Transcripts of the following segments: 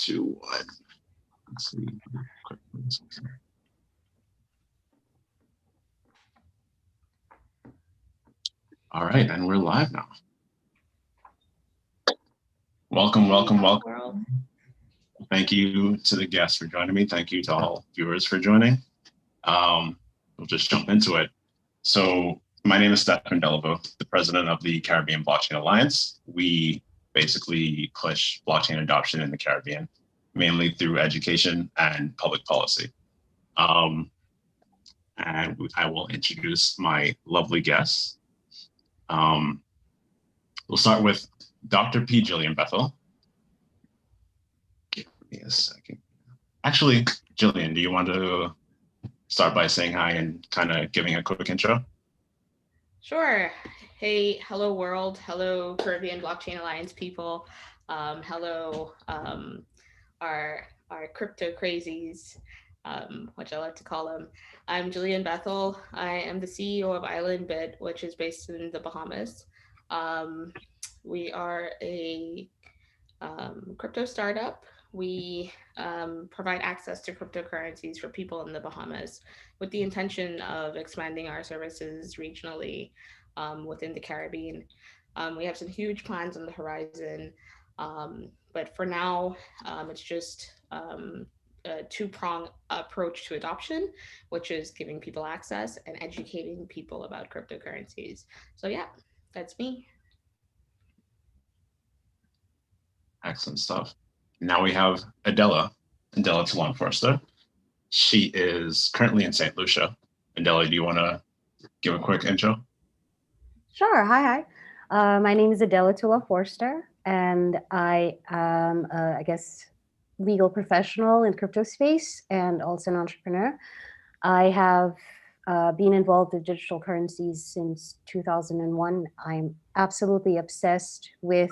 2, 1. Let's see. All right, and we're live now. Welcome, welcome, welcome. Thank you to the guests for joining me. Thank you to all viewers for joining. We'll just jump into it. So my name is Stefan Delavo, the president of the Caribbean Blockchain Alliance. We basically push blockchain adoption in the Caribbean, mainly through education and public policy. And I will introduce my lovely guests. We'll start with Dr. P. Jillian Bethel. Give me a second. Actually, Jillian, do you want to start by saying hi and kind of giving a quick intro? Sure. Hey, hello world. Hello Caribbean Blockchain Alliance people. Hello our crypto crazies, which I like to call them. I'm Jillian Bethel. I am the CEO of IslandBit, which is based in the Bahamas. We are a crypto startup. We provide access to cryptocurrencies for people in the Bahamas with the intention of expanding our services regionally within the Caribbean. We have some huge plans on the horizon, but for now, it's just a two-pronged approach to adoption, which is giving people access and educating people about cryptocurrencies. So yeah, that's me. Excellent stuff. Now we have Adella Toulon-Foerster. She is currently in St. Lucia. Adella, do you want to give a quick intro? Sure. Hi. My name is Adella Toulon-Foerster, and I am, legal professional in crypto space and also an entrepreneur. I have been involved in digital currencies since 2001. I'm absolutely obsessed with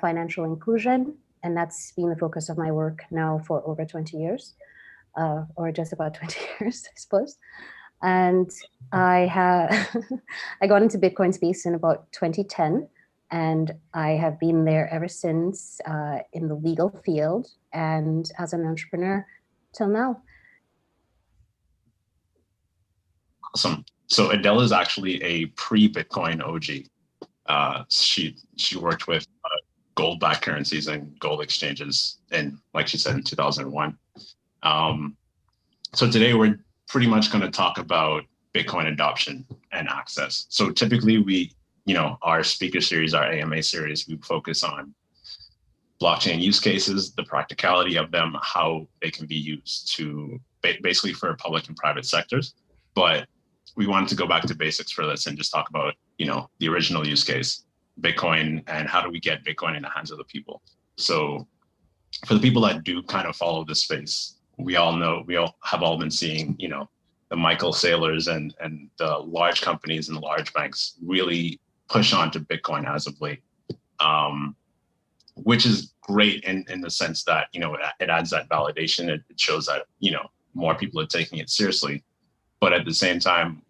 financial inclusion, and that's been the focus of my work now for over 20 years, or just about 20 years, I suppose. And I got into Bitcoin space in about 2010, and I have been there ever since in the legal field and as an entrepreneur till now. Awesome. So Adella is actually a pre-Bitcoin OG. She worked with gold-backed currencies and gold exchanges in, like she said, in 2001. So today we're pretty much going to talk about Bitcoin adoption and access. So typically our speaker series, our AMA series, we focus on blockchain use cases, the practicality of them, how they can be used to basically for public and private sectors. But we wanted to go back to basics for this and just talk about, the original use case, Bitcoin, and how do we get Bitcoin in the hands of the people. So for the people that do kind of follow this space, we all have been seeing, the Michael Saylors and the large companies and the large banks really push on to Bitcoin as of late, which is great in the sense that, it adds that validation. It shows that, more people are taking it seriously. But at the same time,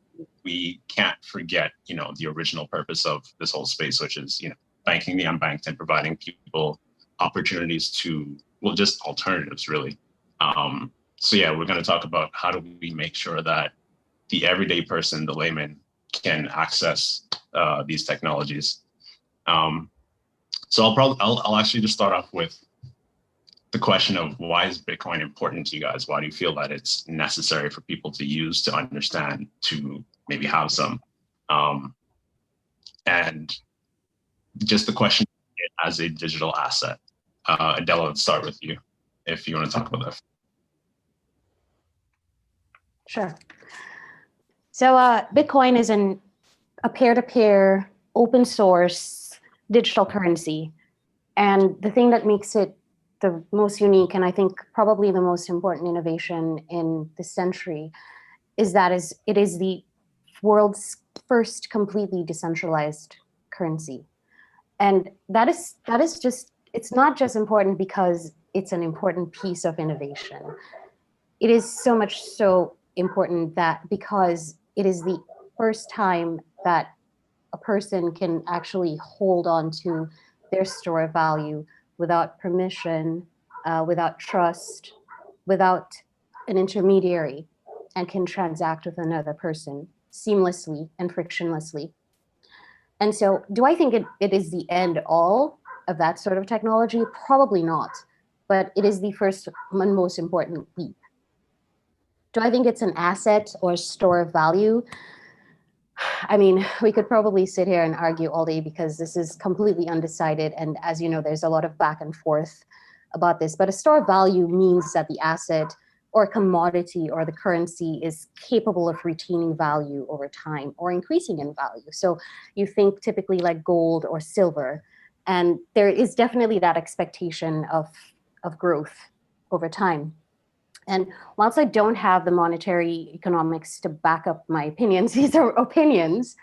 we can't forget, the original purpose of this whole space, which is, banking the unbanked and providing people opportunities to, just alternatives, really. So yeah, we're going to talk about how do we make sure that the everyday person, the layman, can access these technologies. So I'll actually just start off with the question of why is Bitcoin important to you guys? Why do you feel that it's necessary for people to use, to understand, to maybe have some? And just the question as a digital asset. Adella, let's start with you, if you want to talk about that. Sure. So Bitcoin is a peer-to-peer, open source digital currency. And the thing that makes it the most unique, and I think probably the most important innovation in this century, is that it is the world's first completely decentralized currency. And that is just, it's not just important because it's an important piece of innovation. It is so much so important that because it is the first time that a person can actually hold on to their store of value without permission, without trust, without an intermediary, and can transact with another person seamlessly and frictionlessly. And so, do I think it is the end all of that sort of technology? Probably not, but it is the first and most important leap. Do I think it's an asset or a store of value? I mean, we could probably sit here and argue all day because this is completely undecided. And as you know, there's a lot of back and forth about this. But a store of value means that the asset or commodity or the currency is capable of retaining value over time or increasing in value. So you think typically like gold or silver. And there is definitely that expectation of growth over time. And whilst I don't have the monetary economics to back up my opinions, these are opinions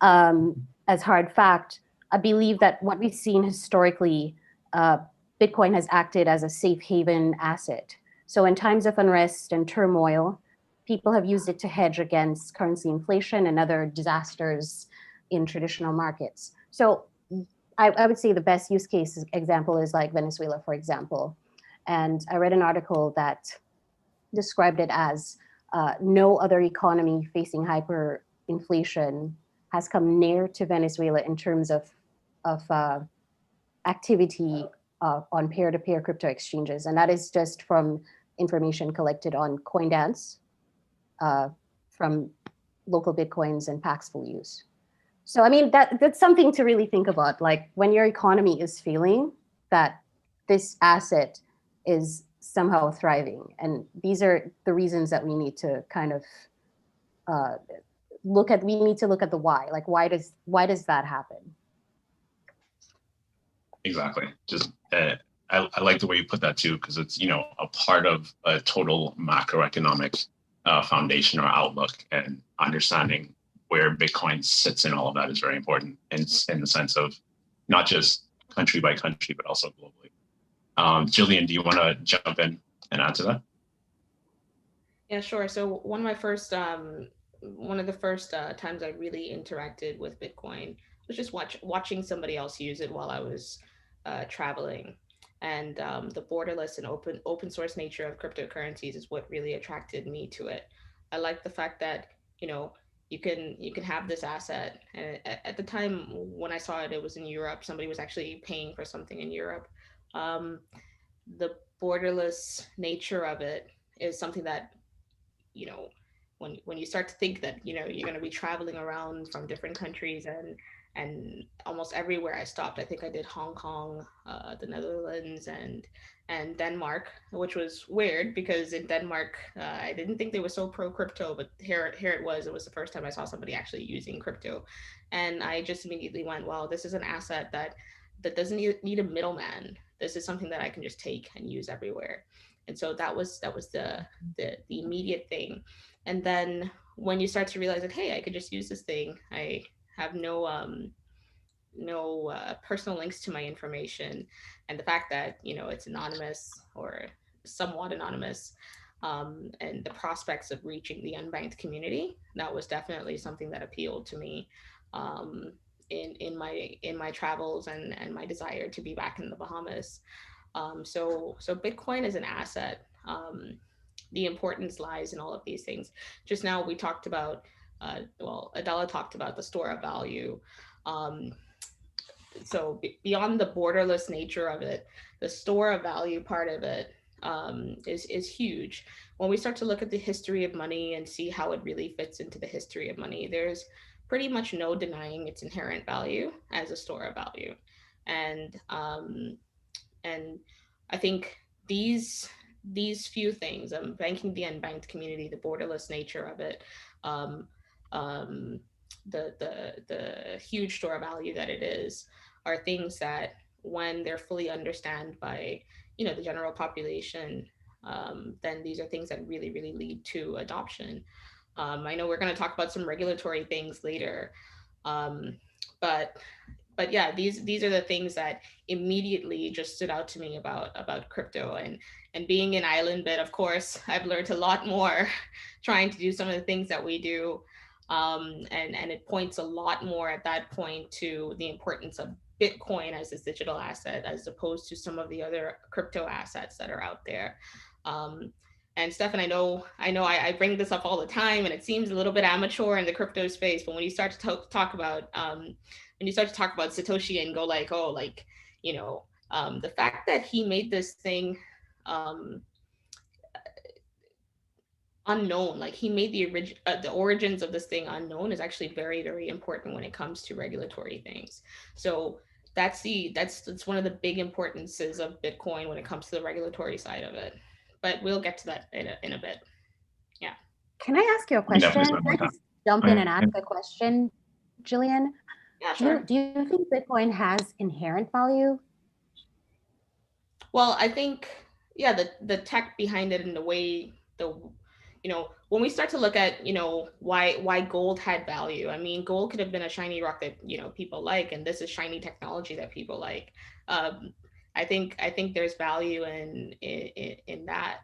as hard fact, I believe that what we've seen historically, Bitcoin has acted as a safe haven asset. So in times of unrest and turmoil, people have used it to hedge against currency inflation and other disasters in traditional markets. So I would say the best use case example is like Venezuela, for example. And I read an article that described it as no other economy facing hyperinflation has come near to Venezuela in terms of activity on peer-to-peer crypto exchanges. And that is just from information collected on Coindance from local Bitcoins and Paxful use. So, I mean, that's something to really think about. Like when your economy is failing, that this asset is somehow thriving. And these are the reasons that we need to kind of look at the why. Like, why does that happen? Exactly. Just I like the way you put that too, because it's, you know, a part of a total macroeconomic foundation or outlook, and understanding where Bitcoin sits in all of that is very important in the sense of not just country by country, but also globally. Jillian, do you want to jump in and add to that? Yeah, sure. So one of the first times I really interacted with Bitcoin was just watching somebody else use it while I was traveling. And the borderless and open source nature of cryptocurrencies is what really attracted me to it. I like the fact that, you know, you can have this asset. And at the time when I saw it, it was in Europe. Somebody was actually paying for something in Europe. The borderless nature of it is something that, you know, when you start to think that, you know, you're going to be traveling around from different countries, and almost everywhere I stopped, I think I did Hong Kong, the Netherlands, and Denmark, which was weird because in Denmark, I didn't think they were so pro crypto, but here it was. It was the first time I saw somebody actually using crypto, and I just immediately went, "Wow, this is an asset that doesn't need a middleman. This is something that I can just take and use everywhere." And so that was the immediate thing. And then when you start to realize that, hey, I could just use this thing. I have no personal links to my information, and the fact that, you know, it's anonymous or somewhat anonymous, and the prospects of reaching the unbanked community, that was definitely something that appealed to me in my travels and my desire to be back in the Bahamas. So Bitcoin is an asset. The importance lies in all of these things. Just now we talked about, Adella talked about the store of value. So beyond the borderless nature of it, the store of value part of it is huge. When we start to look at the history of money and see how it really fits into the history of money, there's pretty much no denying its inherent value as a store of value. And I think these few things, banking the unbanked community, the borderless nature of it, the huge store of value that it is, are things that, when they're fully understood by, you know, the general population, then these are things that really, really lead to adoption. I know we're going to talk about some regulatory things later, but yeah, these are the things that immediately just stood out to me about crypto. And being in IslandBit, of course, I've learned a lot more trying to do some of the things that we do. And it points a lot more at that point to the importance of Bitcoin as this digital asset as opposed to some of the other crypto assets that are out there. And Stefan, I bring this up all the time, and it seems a little bit amateur in the crypto space. But when you start to talk about Satoshi and go like, oh, like, the fact that he made this thing unknown, like he made the origins of this thing unknown, is actually very, very important when it comes to regulatory things. So that's one of the big importances of Bitcoin when it comes to the regulatory side of it. But we'll get to that in a bit. Yeah. Can I ask you a question? Can I just jump in and ask a question, Jillian? Yeah, sure. Do you think Bitcoin has inherent value? Well, I think, yeah, the tech behind it and the way when we start to look at, why gold had value. I mean, gold could have been a shiny rock that, people like, and this is shiny technology that people like. I think there's value in that.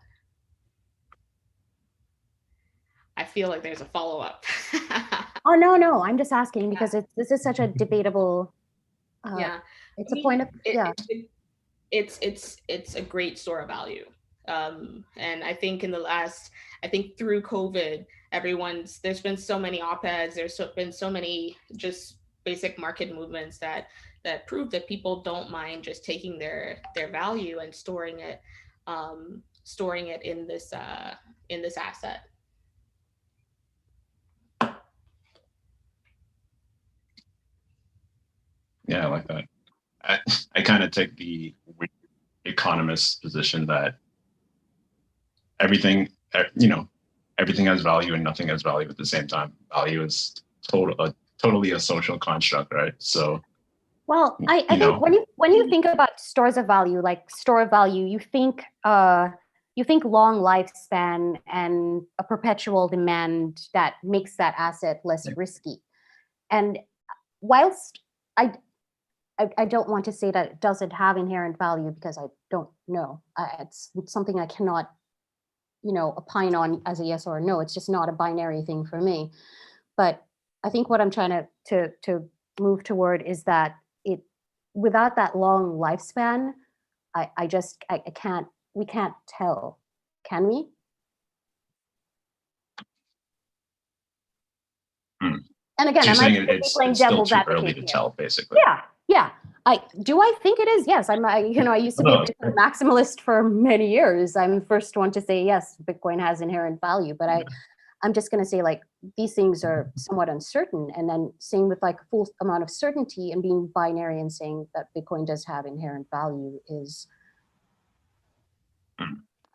I feel like there's a follow-up. Oh, no, I'm just asking because this is such a debatable. It's a point of It's a great store of value. And I think through COVID, there's been so many op-eds, been so many just basic market movements that prove that people don't mind just taking their value and storing it in this asset. Yeah, I like that. I kind of take the economist position that everything has value and nothing has value at the same time. Value is totally a social construct, right? So, well, I think when you think about stores of value, like store of value, you think long lifespan and a perpetual demand that makes that asset less risky. And whilst I don't want to say that it doesn't have inherent value because I don't know. It's something I cannot, opine on as a yes or a no. It's just not a binary thing for me. But I think what I'm trying to move toward is that without that long lifespan, we can't tell, can we? And again, so saying it's still too early to tell, basically. Yeah. I think it is. Yes, I used to be a maximalist for many years. I'm the first one to say yes, Bitcoin has inherent value, but I'm just going to say, like, these things are somewhat uncertain, and then saying with like full amount of certainty and being binary and saying that Bitcoin does have inherent value is,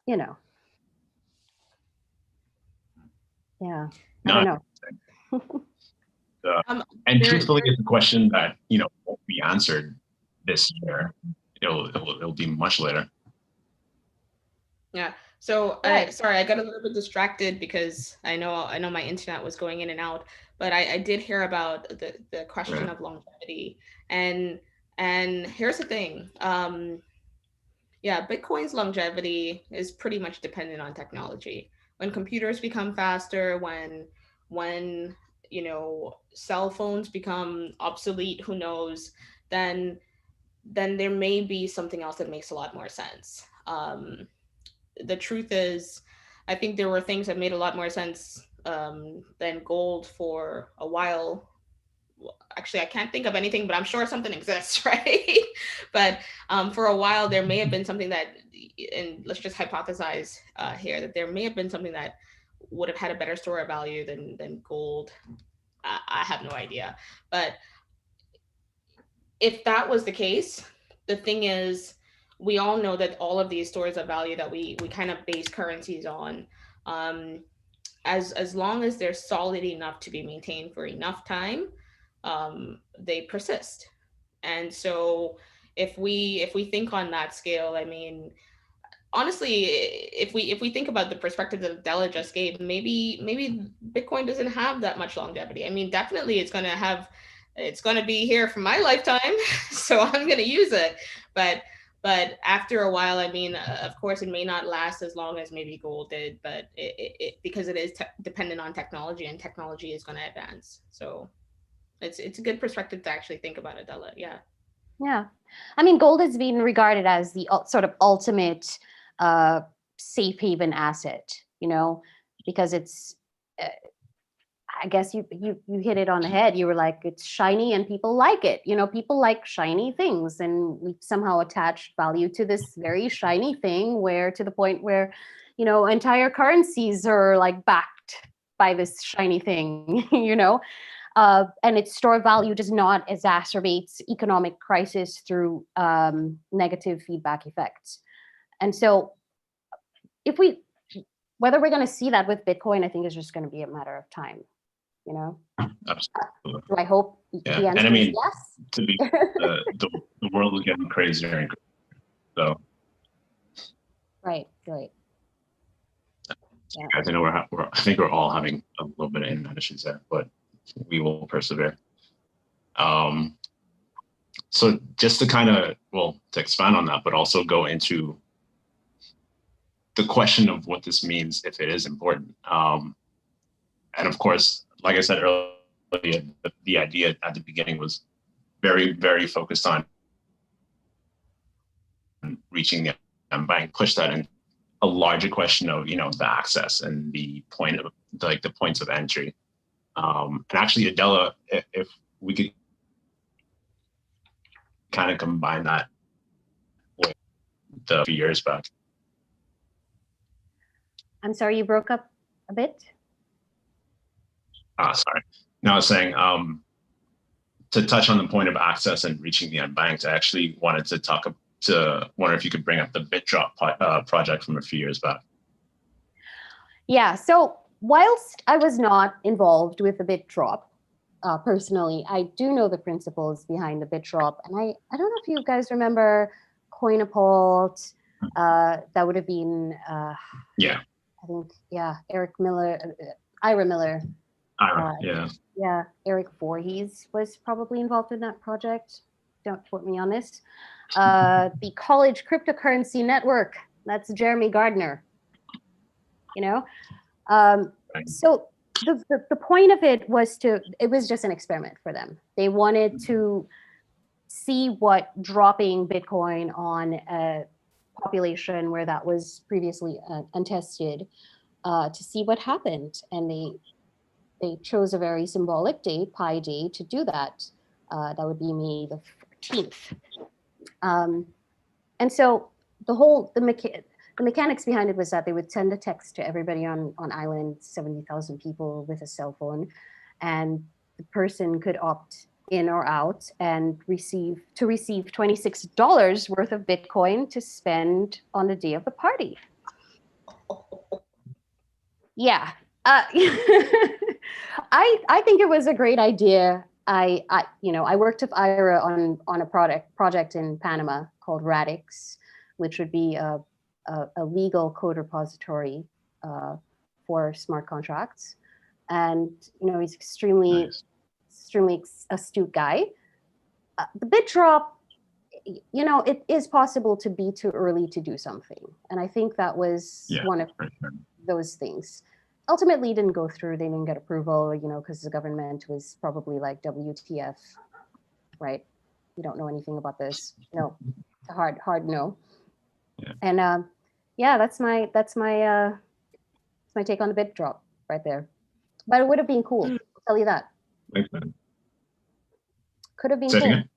yeah. I don't know. And truthfully, it's a question that won't be answered this year. It'll be much later. Yeah. So sorry, I got a little bit distracted because I know my internet was going in and out, but I did hear about the question of longevity, and here's the thing. Bitcoin's longevity is pretty much dependent on technology. When computers become faster, when cell phones become obsolete, who knows, then there may be something else that makes a lot more sense. The truth is, I think there were things that made a lot more sense than gold for a while. Actually, I can't think of anything, but I'm sure something exists, right? But for a while, there may have been something that, and let's just hypothesize here, that there may have been something that would have had a better store of value than gold. I have no idea. But if that was the case, the thing is, we all know that all of these stores of value that we kind of base currencies on, as long as they're solid enough to be maintained for enough time, they persist. And so if we think on that scale, I mean, honestly, if we think about the perspective that Adella just gave, maybe Bitcoin doesn't have that much longevity. I mean, definitely it's going to be here for my lifetime, so I'm going to use it. But after a while, I mean, of course, it may not last as long as maybe gold did, but because it is dependent on technology, and technology is going to advance. So it's a good perspective to actually think about, Adella. Yeah. Yeah. I mean, gold has been regarded as the sort of ultimate safe haven asset, because it's, uh, I guess you hit it on the head. You were like, it's shiny and people like it. People like shiny things, and we've somehow attached value to this very shiny thing, where to the point where, entire currencies are like backed by this shiny thing, and its store value does not exacerbate economic crisis through negative feedback effects. And so, if whether we're going to see that with Bitcoin, I think is just going to be a matter of time. Absolutely. Do I hope Yeah. the answer And I mean, is yes? to be the world is getting crazier and crazier. So Right. yeah. I think we're all having a little bit of internet issues there, but we will persevere. So just to kind of, to expand on that, but also go into the question of what this means if it is important. And of course, like I said earlier, the idea at the beginning was very, very focused on reaching the bank, push that in a larger question of, the access and the point of the points of entry. And actually, Adella, if we could kind of combine that with the few years back. I'm sorry, you broke up a bit. Sorry. No, I was saying, to touch on the point of access and reaching the unbanked, I actually wanted to wonder if you could bring up the BitDrop project from a few years back. Yeah. So whilst I was not involved with the BitDrop personally, I do know the principles behind the BitDrop, and I don't know if you guys remember Coinapult. That would have been yeah. I think Eric Miller, Ira Miller. Yeah, Eric Voorhees was probably involved in that project. Don't quote me on this. The College Cryptocurrency Network, that's Jeremy Gardner. So the point of it was just an experiment for them. They wanted to see what dropping Bitcoin on a population where that was previously untested, to see what happened. And they chose a very symbolic day, Pi Day, to do that. That would be May the 14th. And so the mechanics behind it was that they would send a text to everybody on island, 70,000 people with a cell phone, and the person could opt in or out and receive $26 worth of Bitcoin to spend on the day of the party. Yeah. I think it was a great idea. I worked with Ira on a project in Panama called Radix, which would be a legal code repository for smart contracts. And he's extremely astute guy. The BitDrop, it is possible to be too early to do something, and I think that was one of those things. Ultimately, it didn't go through. They didn't get approval, because the government was probably like, WTF, right? You don't know anything about this. No, hard no. Yeah. And that's my take on the BitDrop right there. But it would have been cool. I'll tell you that. Could have been cool. Again?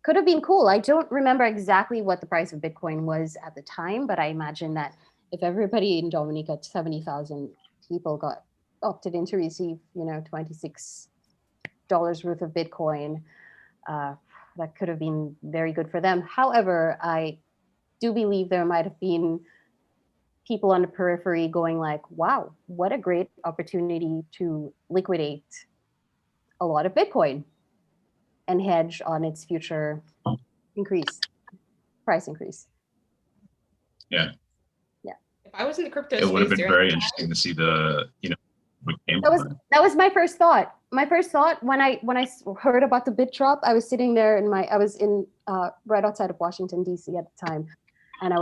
Could have been cool. I don't remember exactly what the price of Bitcoin was at the time, but I imagine that if everybody in Dominica, 70,000 people got opted in to receive, $26 worth of Bitcoin, that could have been very good for them. However, I do believe there might have been people on the periphery going like, wow, what a great opportunity to liquidate a lot of Bitcoin and hedge on its future price increase. Yeah. If I was in the crypto it space, would have been very interesting to see what came that was my first thought. My first thought when I heard about the BitDrop, I was sitting there I was in right outside of Washington DC at the time, and I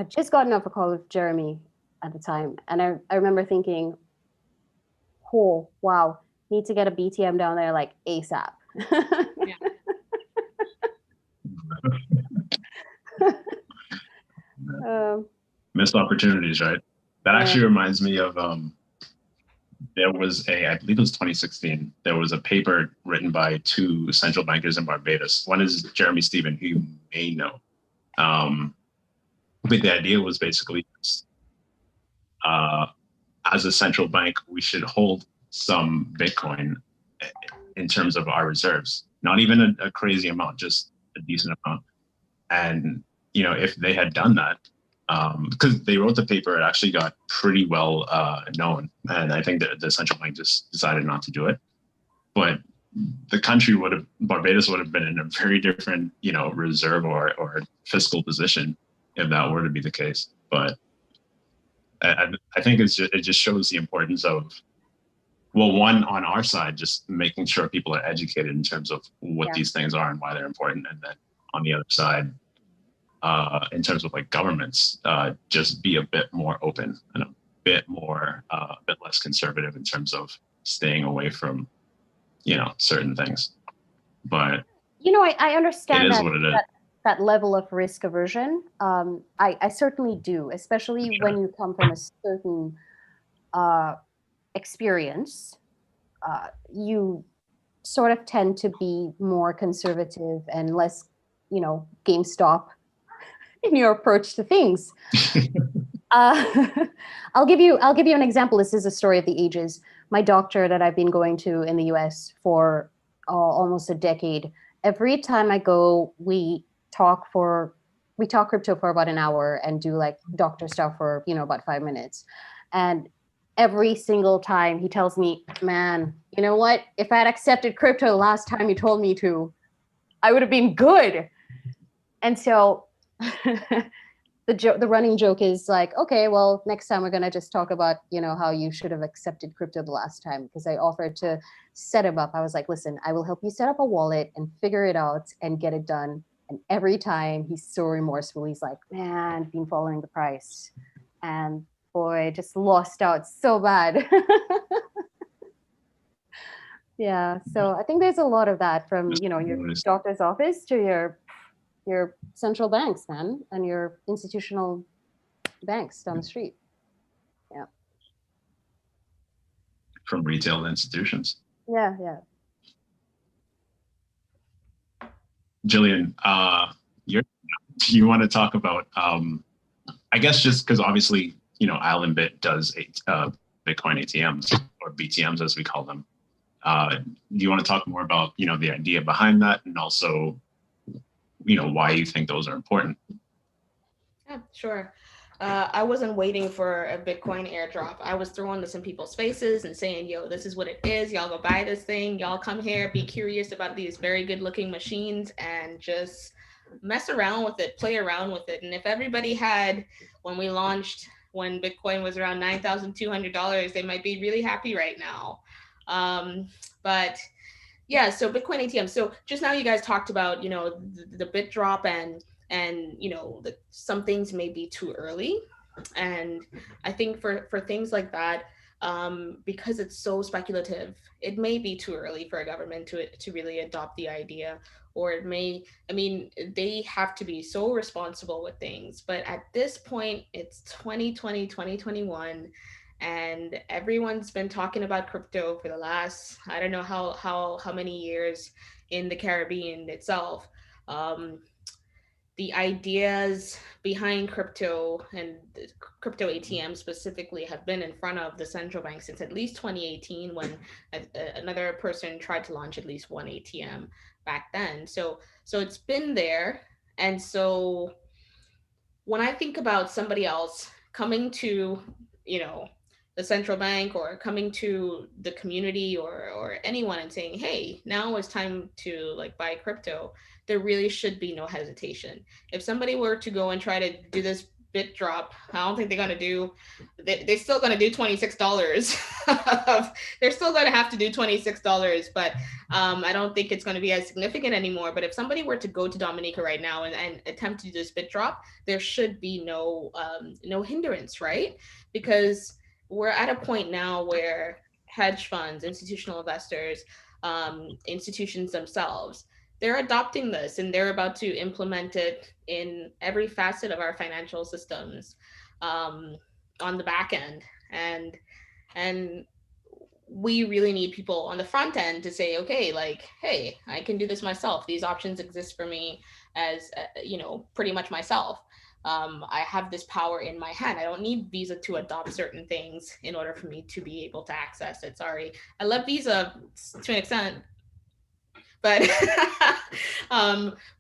just gotten off a call with Jeremy at the time, and I remember thinking, oh wow, need to get a BTM down there like ASAP. Yeah. Missed opportunities, right? That actually reminds me of there was I believe it was 2016. There was a paper written by two central bankers in Barbados. One is Jeremy Stephen, who you may know. But the idea was basically, as a central bank, we should hold some Bitcoin in terms of our reserves. Not even a crazy amount, just a decent amount. And if they had done that, because they wrote the paper, it actually got pretty well known, and I think that the central bank just decided not to do it. But the country Barbados would have been in a very different, reserve or fiscal position if that were to be the case. But I think it just shows the importance of, well, one, on our side, just making sure people are educated in terms of what these things are and why they're important, and then on the other side, in terms of like governments, just be a bit more open and a bit less conservative in terms of staying away from, certain things. But I understand it is what it is. That level of risk aversion. I certainly do, especially when you come from a certain experience. You sort of tend to be more conservative and less, GameStop in your approach to things. I'll give you an example. This is a story of the ages. My doctor that I've been going to in the US for almost a decade. Every time I go, we talk crypto for about an hour and do like doctor stuff for about 5 minutes. And every single time he tells me, man, you know what? If I had accepted crypto the last time you told me to, I would have been good. And so the running joke is like, okay, well, next time we're going to just talk about, how you should have accepted crypto the last time, because I offered to set him up. I was like, listen, I will help you set up a wallet and figure it out and get it done. And every time he's so remorseful, he's like, man, been following the price. And boy, just lost out so bad. Yeah. So I think there's a lot of that from, your doctor's office to your central banks, man, and your institutional banks down the street. Yeah. From retail institutions. Yeah. Jillian, you want to talk about, I guess just because obviously, IslandBit does Bitcoin ATMs, or BTMs as we call them. Do you want to talk more about, the idea behind that, and also, why you think those are important? Yeah, sure. I wasn't waiting for a Bitcoin airdrop. I was throwing this in people's faces and saying, yo, this is what it is. Y'all go buy this thing. Y'all come here, be curious about these very good looking machines and just mess around with it, play around with it. And if everybody had, when we launched, when Bitcoin was around $9,200, they might be really happy right now. But yeah, so Bitcoin ATM. So just now you guys talked about, the bit drop and some things may be too early. And I think for things like that, because it's so speculative, it may be too early for a government to really adopt the idea, or they have to be so responsible with things. But at this point, it's 2020, 2021. And everyone's been talking about crypto for the last, I don't know how many years in the Caribbean itself. The ideas behind crypto and crypto ATM specifically have been in front of the central bank since at least 2018, when another person tried to launch at least one ATM back then. So it's been there. And so when I think about somebody else coming to, the central bank, or coming to the community or anyone and saying, hey, now it's time to buy crypto, there really should be no hesitation. If somebody were to go and try to do this bit drop, I don't think they're going to do, they're still going to do $26. They're still going to have to do $26, but I don't think it's going to be as significant anymore. But if somebody were to go to Dominica right now and attempt to do this bit drop, there should be no hindrance, right? Because we're at a point now where hedge funds, institutional investors, institutions themselves, they're adopting this and they're about to implement it in every facet of our financial systems, on the back end. And we really need people on the front end to say, okay, like, hey, I can do this myself. These options exist for me as, pretty much myself. I have this power in my hand. I don't need Visa to adopt certain things in order for me to be able to access it. Sorry, I love Visa to an extent, but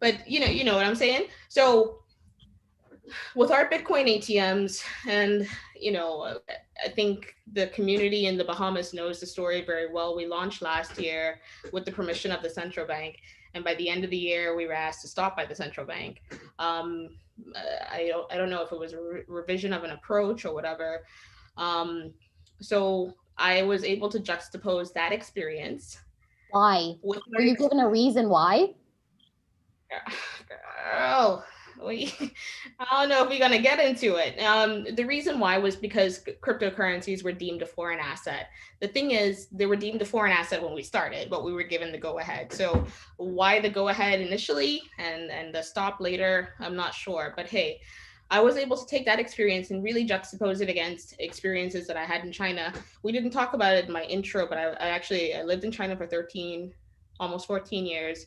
but you know what I'm saying. So with our Bitcoin ATMs, and I think the community in the Bahamas knows the story very well. We launched last year with the permission of the central bank, and by the end of the year, we were asked to stop by the central bank. I don't know if it was a revision of an approach or whatever. So I was able to juxtapose that experience. Why? Were you given a reason why? Girl, I don't know if we're going to get into it. The reason why was because cryptocurrencies were deemed a foreign asset. The thing is, they were deemed a foreign asset when we started, but we were given the go ahead. So why the go ahead initially and the stop later, I'm not sure. But hey, I was able to take that experience and really juxtapose it against experiences that I had in China. We didn't talk about it in my intro, but I lived in China for 13, almost 14 years.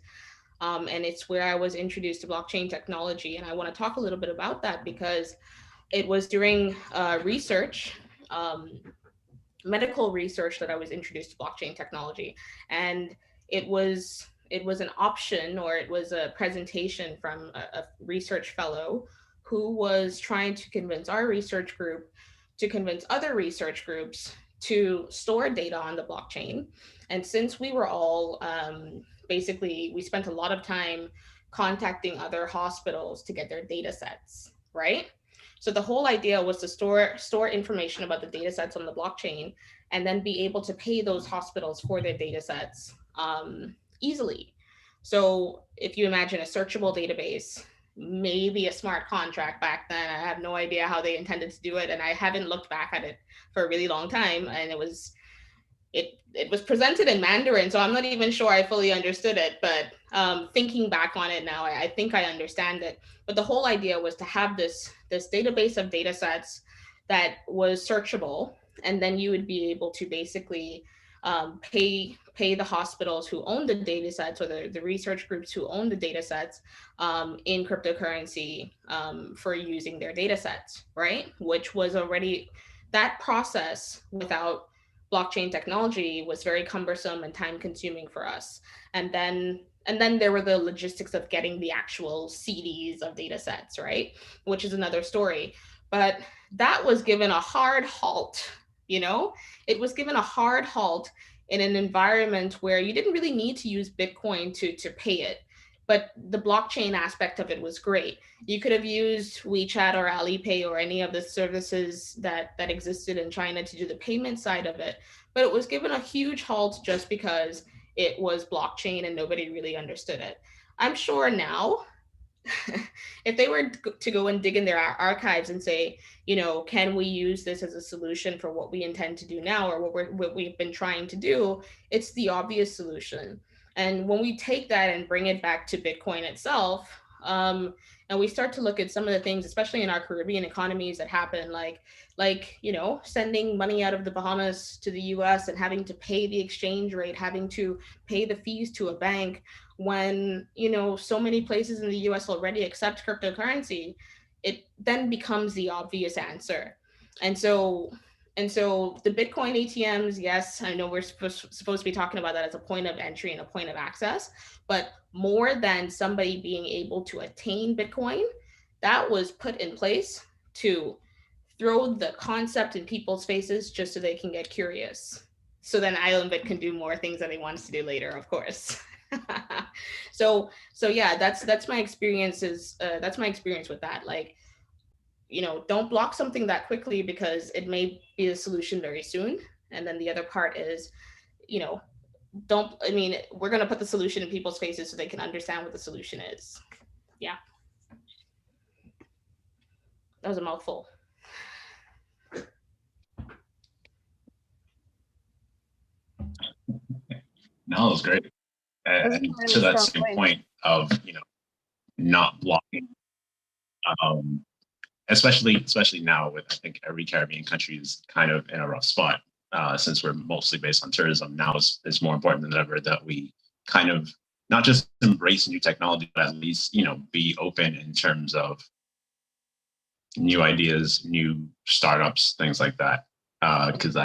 And it's where I was introduced to blockchain technology. And I want to talk a little bit about that because it was during research, medical research, that I was introduced to blockchain technology. And it was an option, or it was a presentation from a research fellow who was trying to convince our research group to convince other research groups to store data on the blockchain. And since we were all basically, we spent a lot of time contacting other hospitals to get their data sets, right? So the whole idea was to store information about the data sets on the blockchain, and then be able to pay those hospitals for their data sets easily. So if you imagine a searchable database, maybe a smart contract back then, I have no idea how they intended to do it, and I haven't looked back at it for a really long time, and it was presented in Mandarin, so I'm not even sure I fully understood it. But thinking back on it now, I think I understand it. But the whole idea was to have this database of data sets that was searchable, and then you would be able to basically pay the hospitals who own the data sets, or the research groups who own the data sets, in cryptocurrency for using their data sets, right? Which was already, that process without blockchain technology was very cumbersome and time consuming for us. And then there were the logistics of getting the actual CDs of data sets, right? Which is another story. But that was given a hard halt, it was given a hard halt in an environment where you didn't really need to use Bitcoin to pay it. But the blockchain aspect of it was great. You could have used WeChat or Alipay or any of the services that existed in China to do the payment side of it. But it was given a huge halt just because it was blockchain and nobody really understood it. I'm sure now, if they were to go and dig in their archives and say, can we use this as a solution for what we intend to do now, or what we've been trying to do, it's the obvious solution. And when we take that and bring it back to Bitcoin itself, and we start to look at some of the things, especially in our Caribbean economies, that happen, like sending money out of the Bahamas to the US and having to pay the exchange rate, having to pay the fees to a bank, when so many places in the US already accept cryptocurrency, it then becomes the obvious answer. And so the Bitcoin ATMs, yes, I know we're supposed to be talking about that as a point of entry and a point of access, but more than somebody being able to attain Bitcoin, that was put in place to throw the concept in people's faces just so they can get curious. So then IslandBit can do more things that they want us to do later, of course. So yeah, that's my experiences. That's my experience with that. Like, don't block something that quickly, because it may be the solution very soon. And then the other part is, we're going to put the solution in people's faces so they can understand what the solution is. Yeah. That was a mouthful. No, it was great. Those And are to really that strong same points. point of, not blocking, especially now with, I think every Caribbean country is kind of in a rough spot, since we're mostly based on tourism. Now it's more important than ever that we kind of not just embrace new technology, but at least, be open in terms of new ideas, new startups, things like that. Because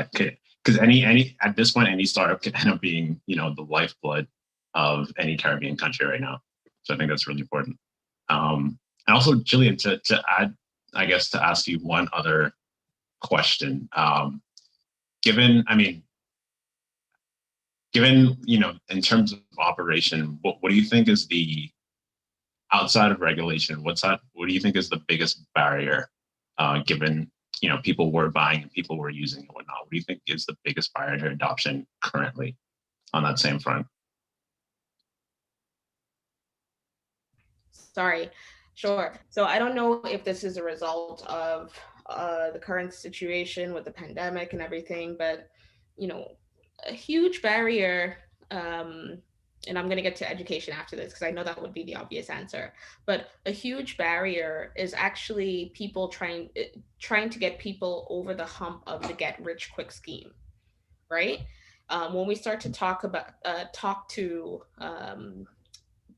any at this point, any startup could end up being, the lifeblood of any Caribbean country right now. So I think that's really important. And also, Jillian, to add, I guess, to ask you one other question. Given, in terms of operation, what do you think is the outside of regulation? What do you think is the biggest barrier, given people were buying and people were using and whatnot? What do you think is the biggest barrier to adoption currently on that same front? Sorry. Sure. So I don't know if this is a result of the current situation with the pandemic and everything, but a huge barrier, and I'm going to get to education after this because I know that would be the obvious answer. But a huge barrier is actually people trying to get people over the hump of the get rich quick scheme, right? When we start to talk to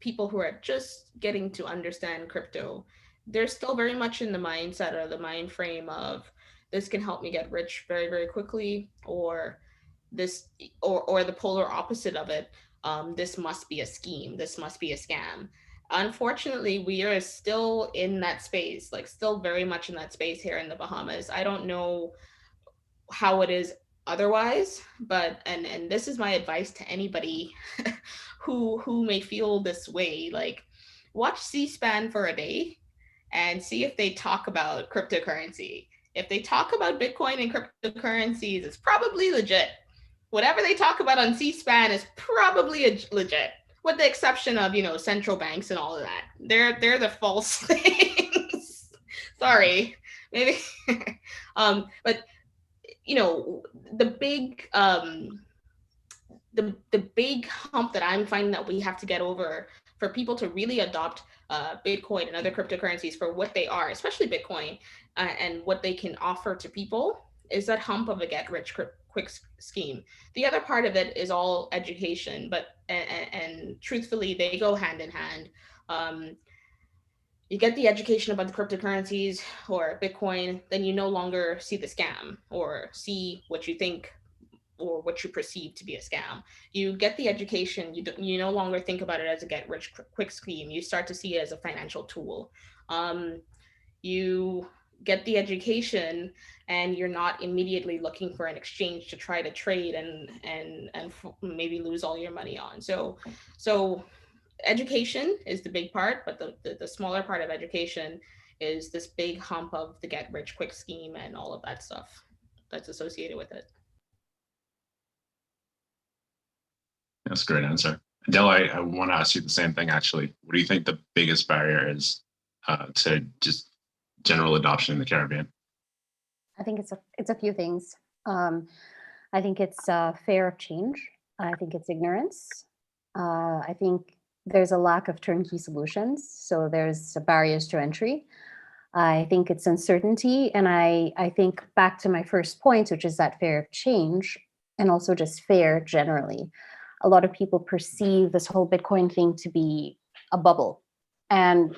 people who are just getting to understand crypto, they're still very much in the mindset or the mind frame of this can help me get rich very, very quickly, or this, or the polar opposite of it. This must be a scheme. This must be a scam. Unfortunately, we are still in that space, like still very much in that space here in the Bahamas. I don't know how it is otherwise, but and this is my advice to anybody who may feel this way. Like, watch C-SPAN for a day and see if they talk about cryptocurrency. If they talk about Bitcoin and cryptocurrencies, it's probably legit. Whatever they talk about on C-SPAN is probably legit, with the exception of central banks and all of that. They're the false things. Sorry, maybe. But the big the big hump that I'm finding that we have to get over for people to really adopt Bitcoin and other cryptocurrencies for what they are, especially Bitcoin, and what they can offer to people, is that hump of a get rich quick scheme. The other part of it is all education, but and truthfully, they go hand in hand. You get the education about the cryptocurrencies or Bitcoin, then you no longer see the scam or see what you think or what you perceive to be a scam. You get the education, you no longer think about it as a get rich quick scheme. You start to see it as a financial tool. You get the education and you're not immediately looking for an exchange to try to trade and maybe lose all your money on. So education is the big part, but the smaller part of education is this big hump of the get rich quick scheme and all of that stuff that's associated with it. That's a great answer. Adele, I want to ask you the same thing, actually. What do you think the biggest barrier is to just general adoption in the Caribbean? I think it's a few things. I think it's fear of change. I think it's ignorance. I think there's a lack of turnkey solutions. So there's barriers to entry. I think it's uncertainty. And I think back to my first point, which is that fear of change and also just fear generally. A lot of people perceive this whole Bitcoin thing to be a bubble. And,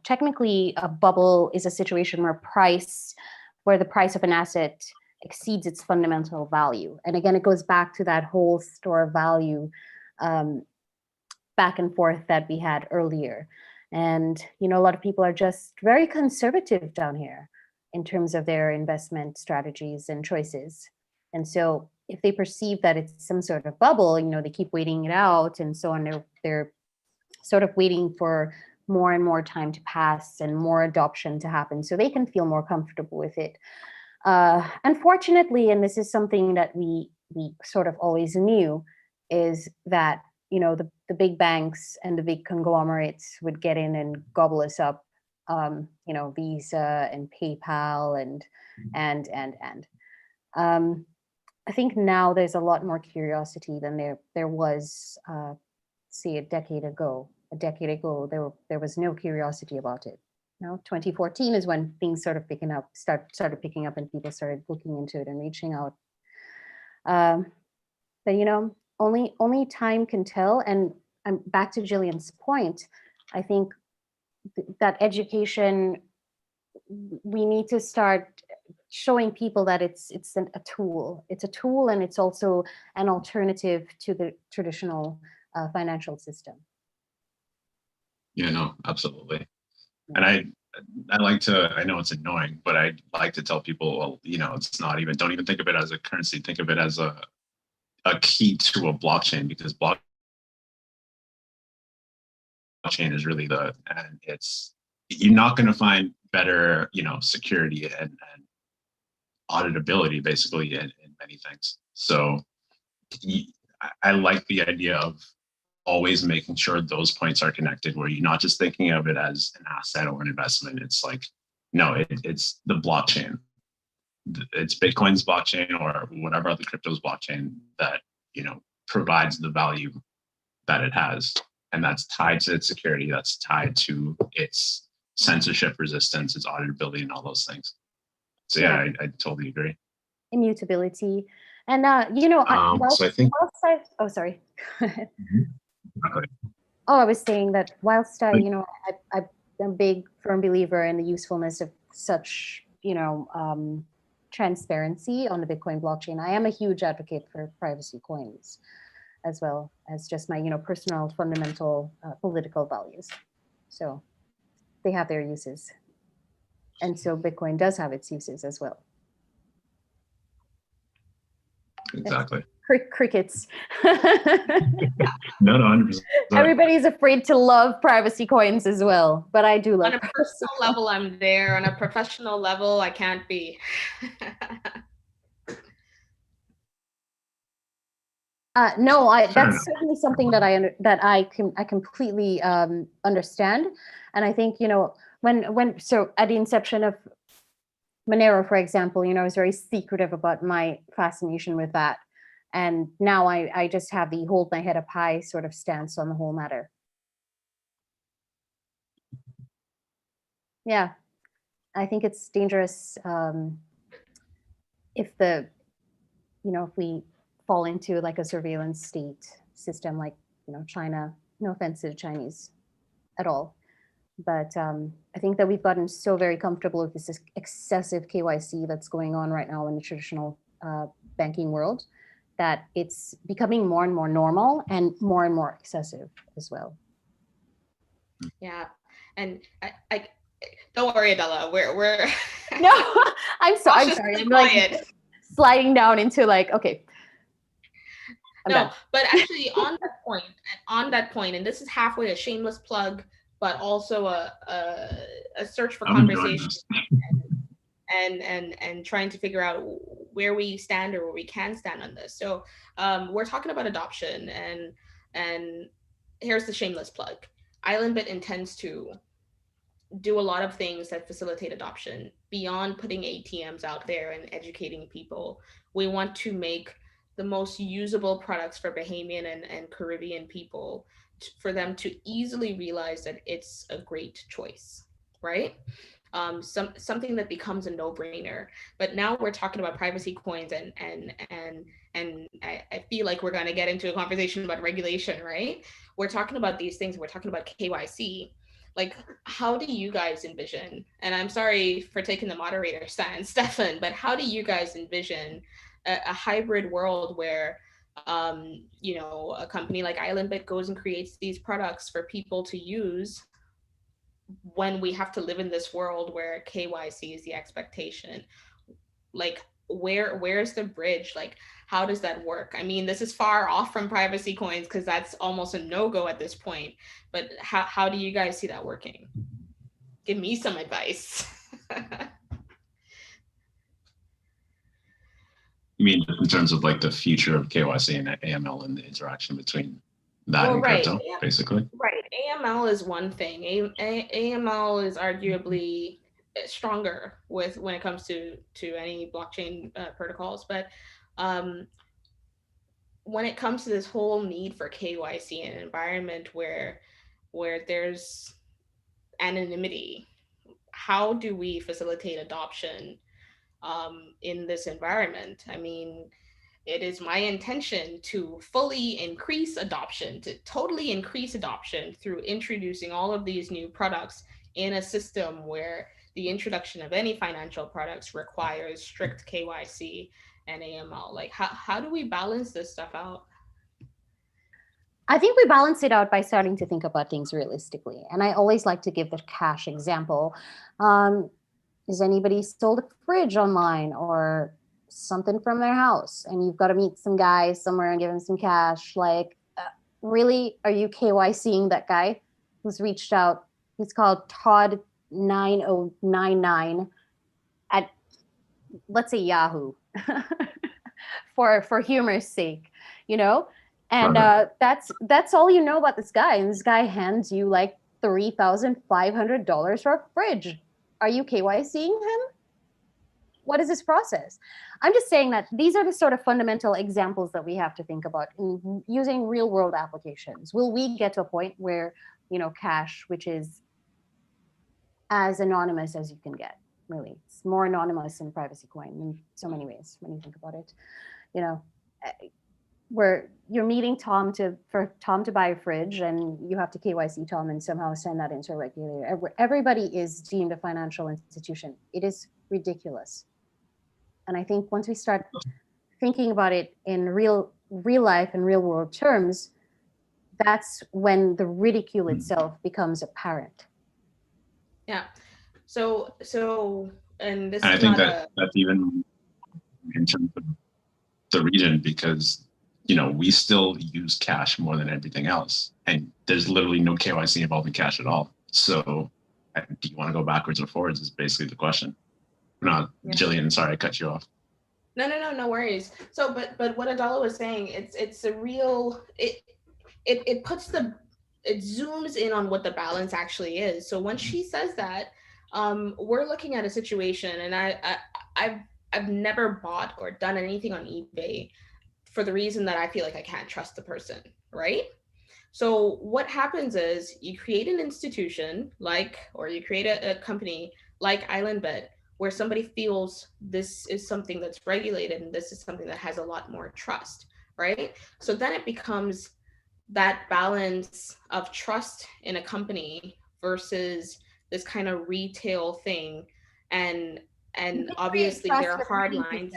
technically a bubble is a situation where the price of an asset exceeds its fundamental value. And again, it goes back to that whole store of value back and forth that we had earlier. And, a lot of people are just very conservative down here in terms of their investment strategies and choices. And so if they perceive that it's some sort of bubble, they keep waiting it out and so on. They're sort of waiting for more and more time to pass and more adoption to happen so they can feel more comfortable with it. Unfortunately, and this is something that we sort of always knew, is that the big banks and the big conglomerates would get in and gobble us up, Visa and PayPal and I think now there's a lot more curiosity than there was say a decade ago. There was no curiosity about it. 2014 is when things started picking up, and people started looking into it and reaching out. But only time can tell. And I'm back to Jillian's point. I think that education, we need to start showing people that it's a tool. It's a tool, and it's also an alternative to the traditional financial system. Yeah, no, absolutely. And I like to, I know it's annoying, but I like to tell people, well, it's not even, don't even think of it as a currency. Think of it as a key to a blockchain, because blockchain is really and you're not going to find better, security and auditability basically in many things. So I like the idea of always making sure those points are connected, where you're not just thinking of it as an asset or an investment. It's like, no, it's the blockchain. It's Bitcoin's blockchain or whatever other crypto's blockchain that, provides the value that it has. And that's tied to its security. That's tied to its censorship resistance, its auditability, and all those things. So yeah, I totally agree. Immutability. And, so I think, oh, sorry. okay. Oh, I was saying that whilst I'm a big firm believer in the usefulness of such, transparency on the Bitcoin blockchain, I am a huge advocate for privacy coins, as well as just my, personal fundamental political values. So they have their uses. And so Bitcoin does have its uses as well. Exactly. Crickets. No, 100%. Everybody's afraid to love privacy coins as well, but I do love. On a personal level, I'm there. On a professional level, I can't be. No, that's certainly something that I completely understand, and I think so at the inception of Monero, for example, I was very secretive about my fascination with that, and now I just have the hold my head up high sort of stance on the whole matter. Yeah, I think it's dangerous if we fall into like a surveillance state system like China. No offense to the Chinese at all, but I think that we've gotten so very comfortable with this excessive KYC that's going on right now in the traditional banking world that it's becoming more and more normal and more excessive as well. Yeah, and I don't worry, Adella. We're no, I'm sorry. I'm like sliding down into like, okay. No, but actually on that point, and this is halfway a shameless plug, but also a search for conversation and trying to figure out where we stand or where we can stand on this. So we're talking about adoption, and here's the shameless plug. IslandBit intends to do a lot of things that facilitate adoption beyond putting ATMs out there and educating people. We want to make the most usable products for Bahamian and Caribbean people for them to easily realize that it's a great choice, right? Something that becomes a no-brainer. But now we're talking about privacy coins, and I feel like we're going to get into a conversation about regulation, right? We're talking about these things. We're talking about KYC. Like, how do you guys envision, and I'm sorry for taking the moderator stance, Stefan, but how do you guys envision a hybrid world where, a company like IslandBit goes and creates these products for people to use when we have to live in this world where KYC is the expectation? Like, where's the bridge? Like, how does that work? I mean, this is far off from privacy coins because that's almost a no-go at this point. But how do you guys see that working? Give me some advice. You mean in terms of like the future of KYC and AML and the interaction between that and crypto, basically? Right. AML is one thing. AML is arguably stronger when it comes to any blockchain protocols, but when it comes to this whole need for KYC in an environment where there's anonymity, how do we facilitate adoption in this environment? I mean, it is my intention to fully increase adoption, to totally increase adoption through introducing all of these new products in a system where the introduction of any financial products requires strict KYC and AML. Like, how do we balance this stuff out? I think we balance it out by starting to think about things realistically. And I always like to give the cash example. Is anybody sold a fridge online or something from their house, and you've got to meet some guy somewhere and give him some cash? Like, really, are you KYCing that guy who's reached out? He's called Todd 9099 at, let's say, Yahoo, for humor's sake, you know? And that's all you know about this guy. And this guy hands you like $3,500 for a fridge. Are you KYCing him? What is this process? I'm just saying that these are the sort of fundamental examples that we have to think about in using real world applications. Will we get to a point where, cash, which is as anonymous as you can get, really? It's more anonymous than privacy coin in so many ways when you think about it. Where you're meeting Tom for Tom to buy a fridge, and you have to KYC Tom and somehow send that into a regulator. Everybody is deemed a financial institution. It is ridiculous. And I think once we start thinking about it in real life and real world terms, that's when the ridicule itself becomes apparent. Yeah. So, and this And is I think not that's even in terms of the region, because we still use cash more than everything else. And there's literally no KYC involved in cash at all. So do you want to go backwards or forwards is basically the question. No, yeah. Jillian, sorry, I cut you off. No worries. So, but what Adella was saying, it's a real, it zooms in on what the balance actually is. So when she says that, we're looking at a situation, and I've never bought or done anything on eBay for the reason that I feel like I can't trust the person, right? So what happens is you create an institution or you create a company like IslandBit, where somebody feels this is something that's regulated and this is something that has a lot more trust, right? So then it becomes that balance of trust in a company versus this kind of retail thing. And obviously there are hard lines.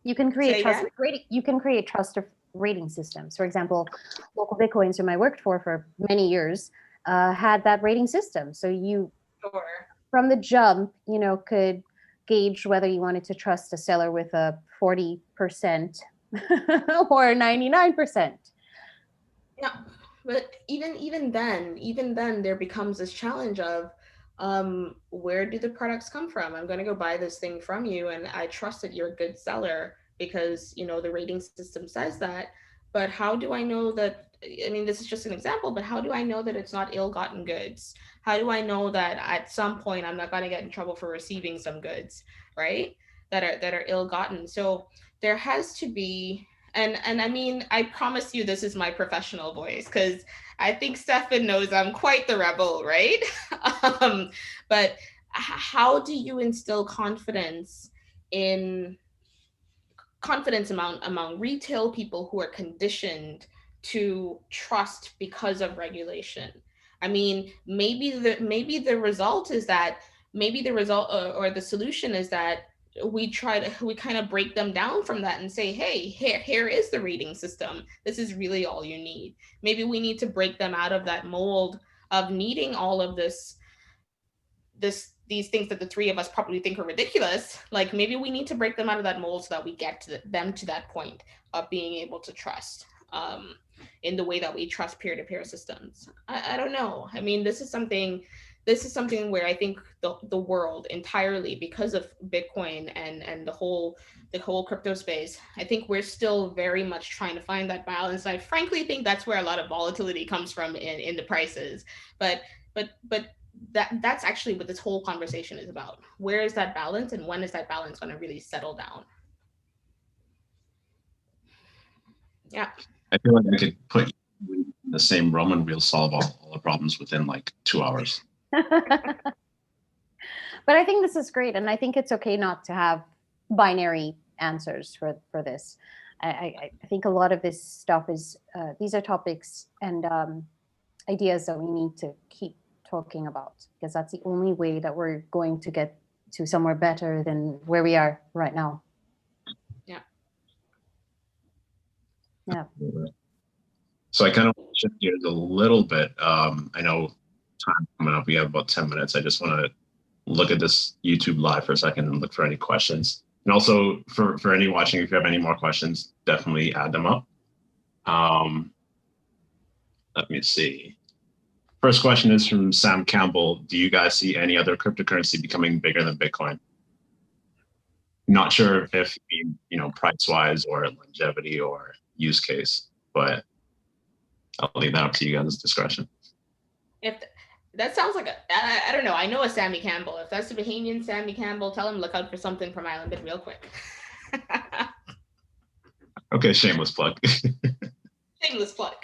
You can create trust rating. You can create trust rating systems. For example, local Bitcoins, whom I worked for many years, had that rating system. So you, from the jump, could gauge whether you wanted to trust a seller with a 40% or 99%. Yeah, but even then, there becomes this challenge of where do the products come from? I'm going to go buy this thing from you, and I trust that you're a good seller because the rating system says that. But how do I know that? I mean, this is just an example, but how do I know that it's not ill-gotten goods? How do I know that at some point I'm not going to get in trouble for receiving some goods, right? That are ill-gotten. So there has to be. And I mean, I promise you this is my professional voice, because I think Stefan knows I'm quite the rebel, right? But how do you instill confidence among retail people who are conditioned to trust because of regulation? I mean, maybe the result is that or the solution is that we kind of break them down from that and say, hey, here is the rating system. This is really all you need. Maybe we need to break them out of that mold of needing all of these things that the three of us probably think are ridiculous. Like, maybe we need to break them out of that mold so that we get them to that point of being able to trust in the way that we trust peer-to-peer systems. I don't know. I mean, this is something where I think the world entirely, because of Bitcoin and the whole crypto space, I think we're still very much trying to find that balance. I frankly think that's where a lot of volatility comes from in the prices. But that's actually what this whole conversation is about. Where is that balance, and when is that balance going to really settle down? Yeah. I feel like I could put you in the same room and we'll solve all the problems within like 2 hours. But I think this is great, and I think it's okay not to have binary answers for this. I think a lot of this stuff is these are topics and ideas that we need to keep talking about, because that's the only way that we're going to get to somewhere better than where we are right now. Yeah. Yeah. So I kind of shift gears a little bit. I know time coming up. We have about 10 minutes. I just want to look at this YouTube live for a second and look for any questions. And also for any watching, if you have any more questions, definitely add them up. Let me see. First question is from Sam Campbell. Do you guys see any other cryptocurrency becoming bigger than Bitcoin? Not sure if, price-wise or longevity or use case, but I'll leave that up to you guys' discretion. If that sounds like I don't know. I know a Sammy Campbell. If that's the Bahamian Sammy Campbell, tell him look out for something from IslandBit real quick. Okay, shameless plug. Shameless plug.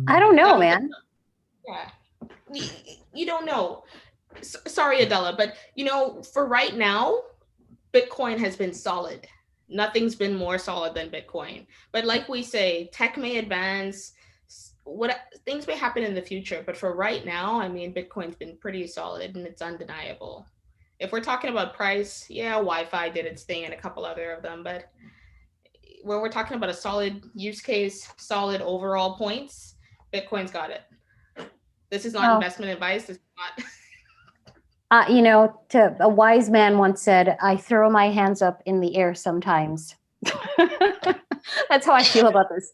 I don't know, man. Yeah, you don't know. Sorry, Adella, but for right now, Bitcoin has been solid. Nothing's been more solid than Bitcoin. But like we say, tech may advance. Things may happen in the future, but for right now, I mean, Bitcoin's been pretty solid and it's undeniable. If we're talking about price, yeah, Wi-Fi did its thing and a couple other of them, but when we're talking about a solid use case, solid overall points, Bitcoin's got it. This is not investment advice. This is not. A wise man once said, I throw my hands up in the air sometimes. That's how I feel about this.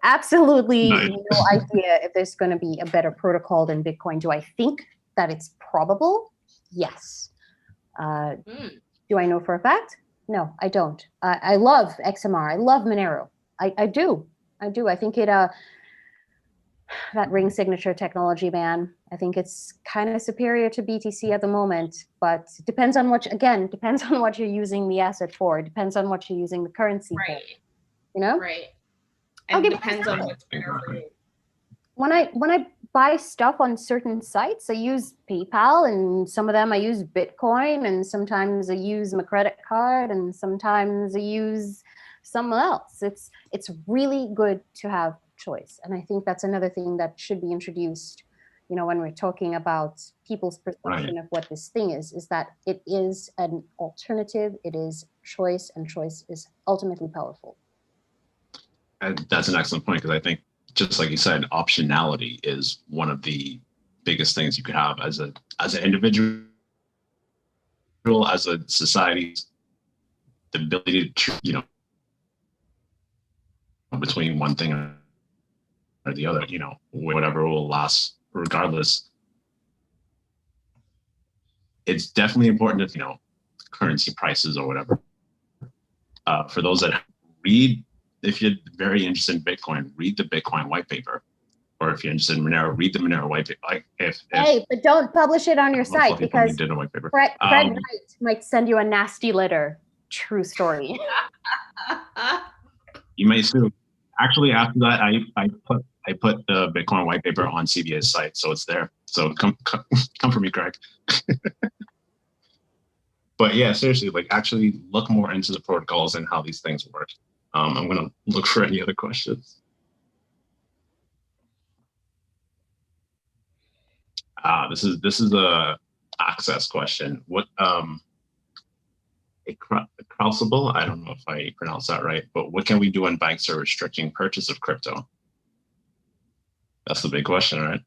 Absolutely no idea if there's going to be a better protocol than Bitcoin. Do I think that it's probable? Yes. Do I know for a fact? No, I don't. I love XMR. I love Monero. I do. I think it, that ring signature technology, man, I think it's kind of superior to BTC at the moment, but it depends on depends on what you're using the asset for. It depends on what you're using the currency for, Right. And it depends on what's better for you. When I buy stuff on certain sites, I use PayPal, and some of them I use Bitcoin, and sometimes I use my credit card, and sometimes I use someone else. It's really good to have choice, and I think that's another thing that should be introduced. When we're talking about people's perception of what this thing is that it is an alternative. It is choice, and choice is ultimately powerful. And that's an excellent point, because I think, just like you said, optionality is one of the biggest things you could have as an individual, as a society, the ability to choose, between one thing or the other, whatever will last regardless. It's definitely important to, currency prices or whatever. For those that read, if you're very interested in Bitcoin, read the Bitcoin white paper. Or if you're interested in Monero, read the Monero white paper. Hey, but don't publish it on your site, because Fred Wright might send you a nasty letter. True story. You may sue. Actually, after that, I put the Bitcoin white paper on CBA's site, so it's there. So come for me, Craig. But yeah, seriously, actually look more into the protocols and how these things work. I'm going to look for any other questions. This is a access question. What Krausable, I don't know if I pronounced that right, but what can we do when banks are restricting purchase of crypto? That's the big question, right?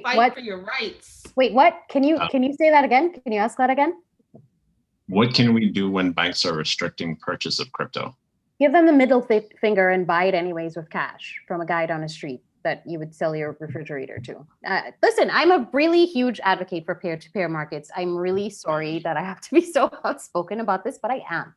Fight for your rights. Wait, what? Can you say that again? Can you ask that again? What can we do when banks are restricting purchase of crypto? Give them the middle finger and buy it anyways with cash from a guy down the street that you would sell your refrigerator to. Listen, I'm a really huge advocate for peer-to-peer markets. I'm really sorry that I have to be so outspoken about this, but I am.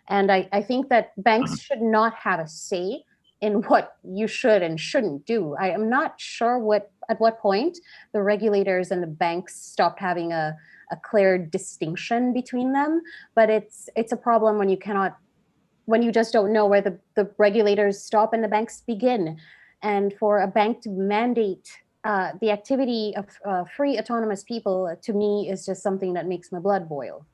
And I think that banks should not have a say in what you should and shouldn't do. I am not sure what at what point the regulators and the banks stopped having a clear distinction between them. But it's a problem when you just don't know where the regulators stop and the banks begin. And for a bank to mandate the activity of free autonomous people, to me, is just something that makes my blood boil.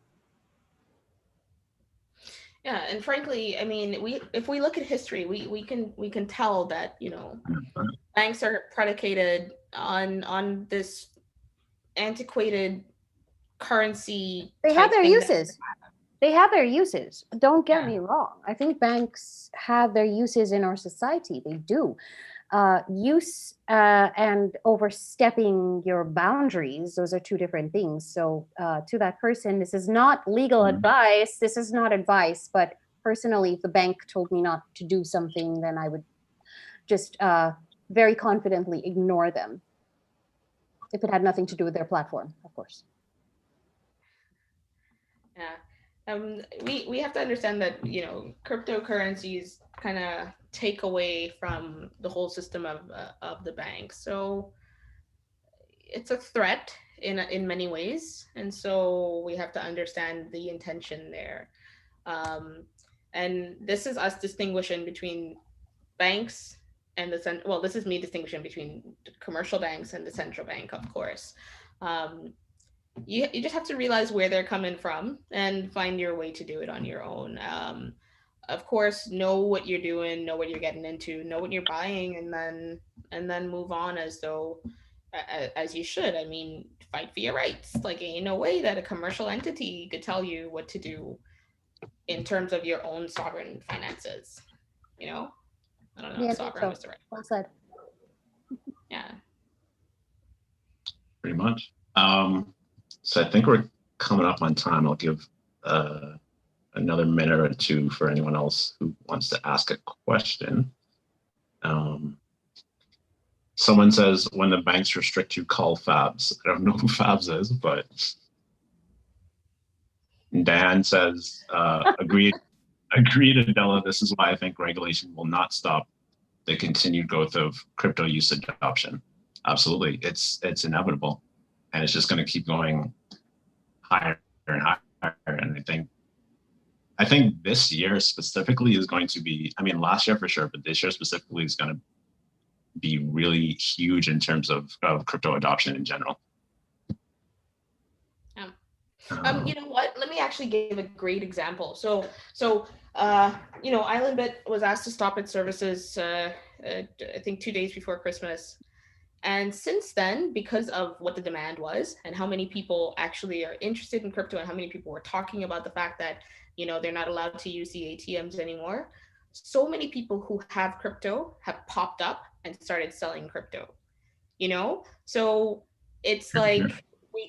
Yeah, and frankly, I mean, if we look at history, we can tell that, you know, banks are predicated on this antiquated currency. They have their uses. They have their uses. Don't get me wrong. I think banks have their uses in our society. They do. Use and overstepping your boundaries, those are two different things. So to that person, this is not legal advice. This is not advice. But personally, if the bank told me not to do something, then I would just very confidently ignore them. If it had nothing to do with their platform, of course. Yeah. We have to understand that, you know, cryptocurrencies kind of take away from the whole system of the bank. So it's a threat in many ways, and so we have to understand the intention there. And this is us distinguishing between banks and this is me distinguishing between commercial banks and the central bank, of course. You just have to realize where they're coming from and find your way to do it on your own. Of course, know what you're doing, know what you're getting into, know what you're buying, and then move on as you should. I mean, fight for your rights. Like, ain't no way that a commercial entity could tell you what to do in terms of your own sovereign finances. You know, I don't know if sovereign was the right word. Well said. Yeah. Pretty much. So I think we're coming up on time. I'll give another minute or two for anyone else who wants to ask a question. Someone says, when the banks restrict you, call Fabs. I don't know who Fabs is, but Dan says, agreed, Adella. This is why I think regulation will not stop the continued growth of crypto use adoption. Absolutely, it's inevitable, and it's just going to keep going higher and higher. And I think this year specifically is going to be, I mean, last year for sure, but this year specifically is going to be really huge in terms of crypto adoption in general. You know what? Let me actually give a great example. So you know, IslandBit was asked to stop its services, I think 2 days before Christmas. And since then, because of what the demand was and how many people actually are interested in crypto and how many people were talking about the fact that, you know, they're not allowed to use the ATMs anymore, so many people who have crypto have popped up and started selling crypto, you know? So it's like,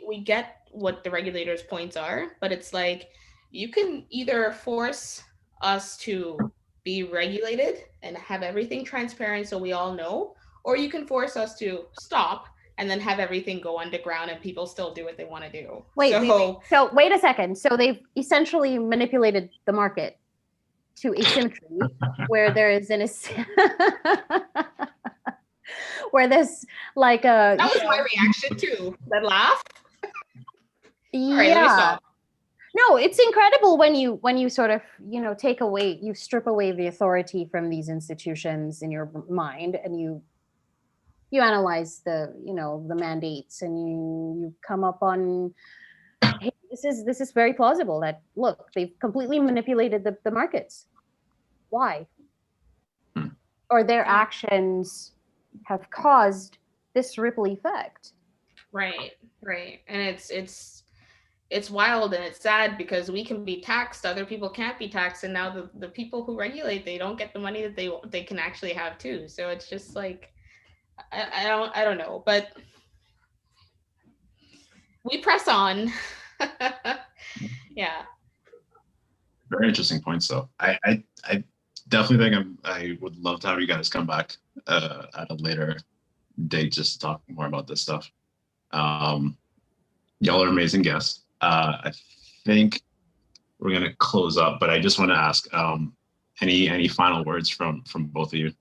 we get what the regulators' points are, but it's like, you can either force us to be regulated and have everything transparent so we all know, or you can force us to stop and then have everything go underground and people still do what they want to do. So wait a second. So they've essentially manipulated the market to asymmetry where there is where there's like a... That was my reaction too. That laugh. Yeah. Right, let me stop. No, it's incredible when you sort of, you know, you strip away the authority from these institutions in your mind, and you analyze the, you know, the mandates, and you come up on, hey, this is very plausible that, look, they've completely manipulated the markets. Why? Or their actions have caused this ripple effect. Right. And it's wild and it's sad because we can be taxed, other people can't be taxed, and now the people who regulate, they don't get the money that they can actually have too. So it's just like, I don't know, but we press on. Yeah. Very interesting points, though. I definitely think I would love to have you guys come back at a later date just to talk more about this stuff. Y'all are amazing guests. I think we're gonna close up, but I just want to ask any final words from both of you.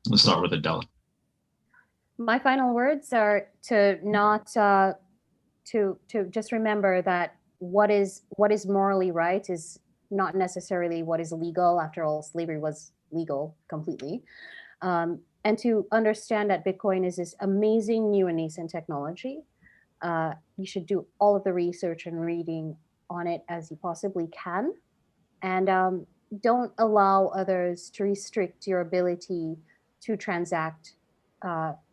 Let's start with Adella. My final words are to not to just remember that what is morally right is not necessarily what is legal. After all, slavery was legal completely. And to understand that Bitcoin is this amazing new and nascent technology. You should do all of the research and reading on it as you possibly can. And don't allow others to restrict your ability to transact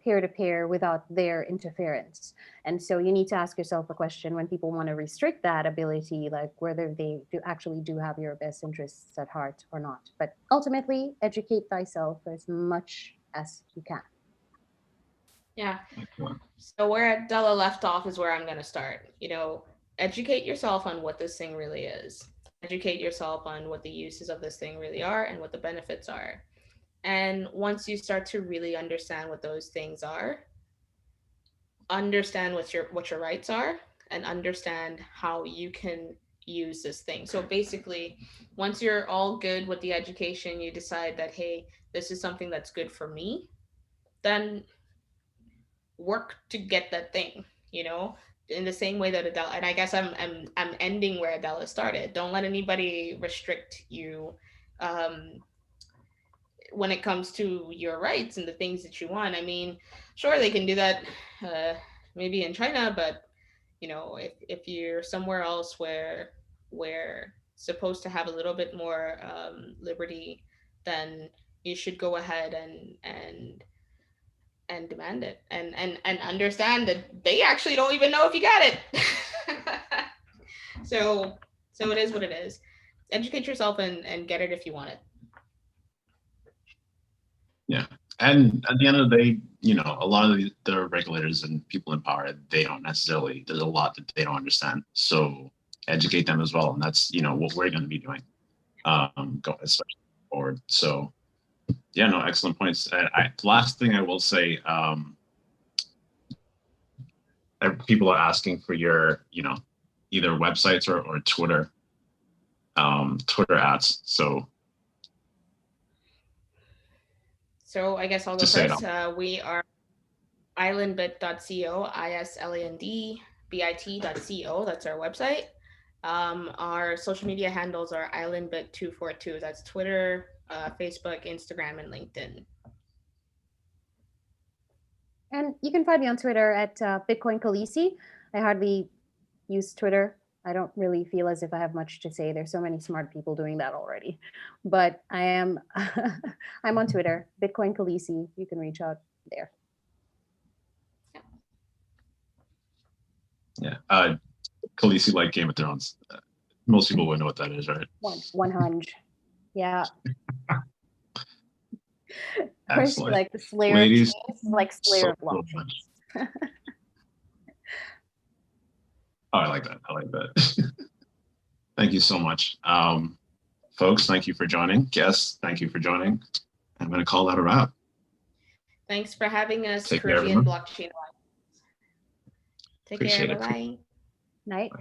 peer to peer without their interference. And so you need to ask yourself a question when people want to restrict that ability, like whether they actually do have your best interests at heart or not. But ultimately, educate thyself as much as you can. Yeah. So where Adella left off is where I'm going to start. Educate yourself on what this thing really is. Educate yourself on what the uses of this thing really are and what the benefits are. And once you start to really understand what those things are, understand what your rights are, and understand how you can use this thing. So basically, once you're all good with the education, you decide that, hey, this is something that's good for me, then work to get that thing, in the same way that Adella, and I guess I'm ending where Adella started. Don't let anybody restrict you when it comes to your rights and the things that you want. I mean, sure, they can do that maybe in China, but if you're somewhere else where we're supposed to have a little bit more liberty, then you should go ahead and demand it and understand that they actually don't even know if you got it. So it is what it is. Educate yourself and get it if you want it. Yeah. And at the end of the day, a lot of the regulators and people in power, they don't necessarily, there's a lot that they don't understand. So educate them as well. And that's, what we're going to be doing, especially forward. So yeah, no, excellent points. Last thing I will say, people are asking for your, either websites or Twitter ads. So I guess I'll go first. We are islandbit.co, islandbit.co. That's our website. Our social media handles are IslandBit242. That's Twitter, Facebook, Instagram, and LinkedIn. And you can find me on Twitter at Bitcoin Khaleesi. I hardly use Twitter. I don't really feel as if I have much to say. There's so many smart people doing that already. But I am I'm on Twitter, Bitcoin Khaleesi. You can reach out there. Yeah. Khaleesi, like Game of Thrones. Most people would know what that is, right? 100. Yeah. Excellent. Like the Slayer. Ladies, like Slayer of blockchains. Oh, I like that. Thank you so much. Folks, thank you for joining. Guests, thank you for joining. I'm going to call that a wrap. Thanks for having us, Take Caribbean care, Blockchain Alliance. Take care. Bye-bye. Night.